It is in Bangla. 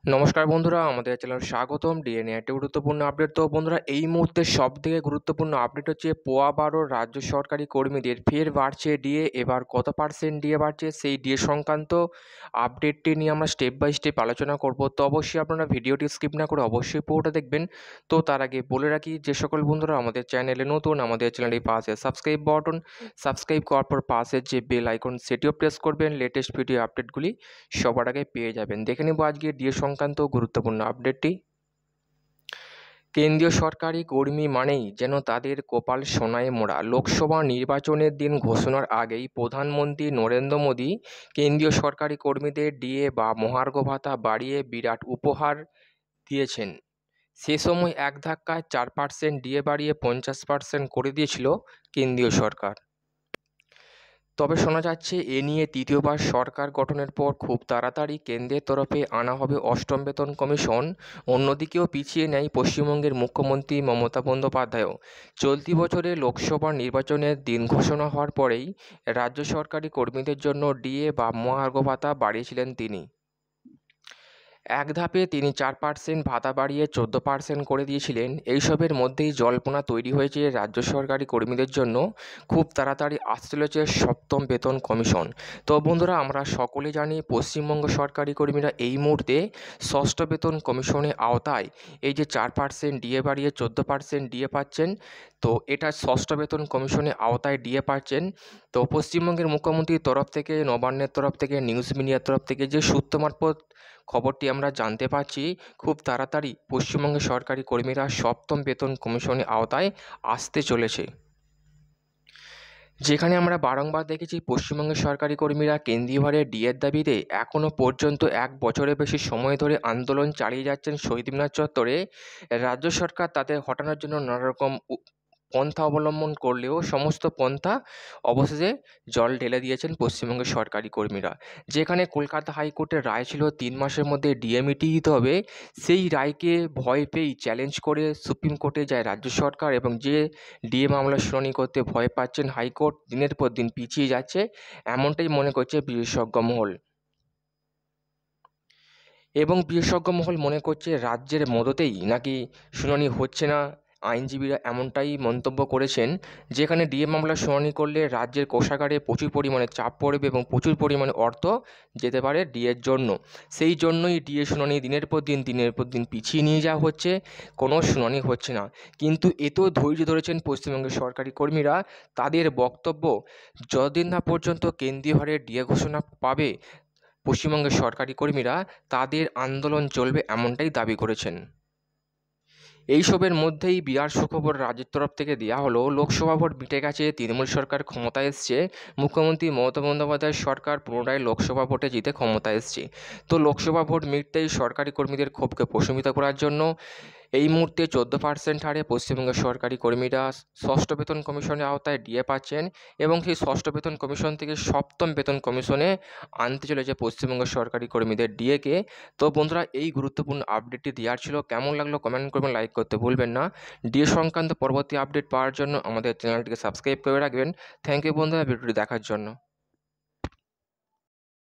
নমস্কার বন্ধুরা, আমাদের চ্যানেলে স্বাগতম। ডিএনএ একটি গুরুত্বপূর্ণ আপডেট। তো বন্ধুরা, এই মুহূর্তে সবথেকে গুরুত্বপূর্ণ আপডেট হচ্ছে পোয়া ১২ রাজ্য সরকারি কর্মীদের ফের বাড়ছে ডিএ। এবার কত পার্সেন্ট ডিএ বাড়ছে, সেই ডিএ সংক্রান্ত আপডেটটি নিয়ে আমরা স্টেপ বাই স্টেপ আলোচনা করব। তো অবশ্যই আপনারা ভিডিওটি স্কিপ না করে অবশ্যই পুরোটা দেখবেন। তো তার আগে বলে রাখি, যে সকল বন্ধুরা আমাদের চ্যানেলে নতুন, আমাদের চ্যানেলের পাশে সাবস্ক্রাইব করার পর পাশের যে বেল আইকন সেটিও প্রেস করবেন। লেটেস্ট ভিডিও আপডেটগুলি সবার আগে পেয়ে যাবেন। দেখে নেব আজকে ডিএ সংক্রান্ত গুরুত্বপূর্ণ আপডেটটি। কেন্দ্রীয় সরকারি কর্মী মানেই যেন তাদের কপাল সোনায় মোড়া। লোকসভা নির্বাচনের দিন ঘোষণার আগেই প্রধানমন্ত্রী নরেন্দ্র মোদী কেন্দ্রীয় সরকারি কর্মীদের ডিএ বা মহার্ঘ ভাতা বাড়িয়ে বিরাট উপহার দিয়েছেন। সে সময় এক ধাক্কায় 4% ডিএ বাড়িয়ে 50% করে দিয়েছিল কেন্দ্রীয় সরকার। তবে শোনা যাচ্ছে এ নিয়ে তৃতীয়বার সরকার গঠনের পর খুব তাড়াতাড়ি কেন্দ্রের তরফে আনা হবে অষ্টম বেতন কমিশন। অন্যদিকেও পিছিয়ে নেয় পশ্চিমবঙ্গের মুখ্যমন্ত্রী মমতা বন্দ্যোপাধ্যায়ও। চলতি বছরে লোকসভা নির্বাচনের দিন ঘোষণা হওয়ার পরেই রাজ্য সরকারি কর্মীদের জন্য ডিএ বা মহার্ঘ ভাতা বাড়িয়েছিলেন তিনি। এক ধাপে তিনি 4% ভাতা বাড়িয়ে 14% করে দিয়েছিলেন। এইসবের মধ্যেই জল্পনা তৈরি হয়েছে রাজ্য সরকারি কর্মীদের জন্য খুব তাড়াতাড়ি আসতে চলেছে সপ্তম বেতন কমিশন। তো বন্ধুরা, আমরা সকলে জানি পশ্চিমবঙ্গ সরকারি কর্মীরা এই মুহূর্তে ষষ্ঠ বেতন কমিশনের আওতায় এই যে 4% ডিএ বাড়িয়ে 14% ডিএ পাচ্ছেন। তো এটা ষষ্ঠ বেতন কমিশনের আওতায় ডিএ পাচ্ছেন। তো পশ্চিমবঙ্গের মুখ্যমন্ত্রীর তরফ থেকে, নবান্নের তরফ থেকে, নিউজ মিডিয়ার তরফ থেকে যে সূত্র মারফত খবরটি আমরা জানতে পারছি, খুব তাড়াতাড়ি পশ্চিমবঙ্গের সরকারি কর্মীরা সপ্তম বেতন কমিশনের আওতায় আসতে চলেছে। যেখানে আমরা বারংবার দেখেছি পশ্চিমবঙ্গের সরকারি কর্মীরা কেন্দ্রীয় ভারে ডিএর দাবিতে এখনও পর্যন্ত 1 বছরের বেশি সময় ধরে আন্দোলন চালিয়ে যাচ্ছেন শহীদ মিনার চত্বরে। রাজ্য সরকার তাদের হটানোর জন্য নানারকম পন্থা অবলম্বন করলেও সমস্ত পন্থা অবশেষে জল ঢেলে দিয়েছেন পশ্চিমবঙ্গের সরকারি কর্মীরা। যেখানে কলকাতা হাইকোর্টের রায় ছিল 3 মাসের মধ্যে ডিএ মিটিয়ে দিতে হবে, সেই রায়কে ভয় পেয়েই চ্যালেঞ্জ করে সুপ্রিম কোর্টে যায় রাজ্য সরকার, এবং যে ডিএ মামলা শুনানি করতে ভয় পাচ্ছেন হাইকোর্ট দিনের পর দিন পিছিয়ে যাচ্ছে, এমনটাই মনে করছে বিশেষজ্ঞ মহল। এবং বিশেষজ্ঞ মহল মনে করছে রাজ্যের মদতেই নাকি শুনানি হচ্ছে না। আইনজীবীরা এমনটাই মন্তব্য করেছেন। যেখানে ডিএ মামলা শুনানি করলে রাজ্যের কোষাগারে প্রচুর পরিমাণে চাপ পড়বে এবং প্রচুর পরিমাণে অর্থ যেতে পারে ডিএর জন্য। সেই জন্যই ডিএ শুনানি দিনের পর দিন পিছিয়ে নিয়ে যাওয়া হচ্ছে, কোনো শুনানি হচ্ছে না। কিন্তু এতেও ধৈর্য ধরেছেন পশ্চিমবঙ্গের সরকারি কর্মীরা। তাদের বক্তব্য, যতদিন না পর্যন্ত কেন্দ্রীয় হারে ডিএ ঘোষণা পাবে পশ্চিমবঙ্গের সরকারি কর্মীরা, তাদের আন্দোলন চলবে, এমনটাই দাবি করেছেন। এইসবের মধ্যেই বিরাট সুখবর রাজ্যের তরফ থেকে দেওয়া হলো। লোকসভা ভোট মিটে গেছে, তৃণমূল সরকার ক্ষমতায় এসছে, মুখ্যমন্ত্রী মমতা বন্দ্যোপাধ্যায়ের সরকার পুনরায় লোকসভা ভোটে জিতে ক্ষমতায় এসছে। তো লোকসভা ভোট মিটতেই সরকারি কর্মীদের ক্ষোভকে প্রশমিত করার জন্য এই মুহূর্তে 14% হারে পশ্চিমবঙ্গের সরকারি কর্মীরা ষষ্ঠ বেতন কমিশনের আওতায় ডিএ পাচ্ছেন, এবং সেই ষষ্ঠ বেতন কমিশন থেকে সপ্তম বেতন কমিশনে আনতে চলেছে পশ্চিমবঙ্গের সরকারি কর্মীদের ডিএকে। তো বন্ধুরা, এই গুরুত্বপূর্ণ আপডেটটি দেওয়ার ছিল। কেমন লাগলো কমেন্ট করবেন, লাইক করতে ভুলবেন না। ডিএ সংক্রান্ত পরবর্তী আপডেট পাওয়ার জন্য আমাদের চ্যানেলটিকে সাবস্ক্রাইব করে রাখবেন। থ্যাংক ইউ বন্ধুরা ভিডিওটি দেখার জন্য।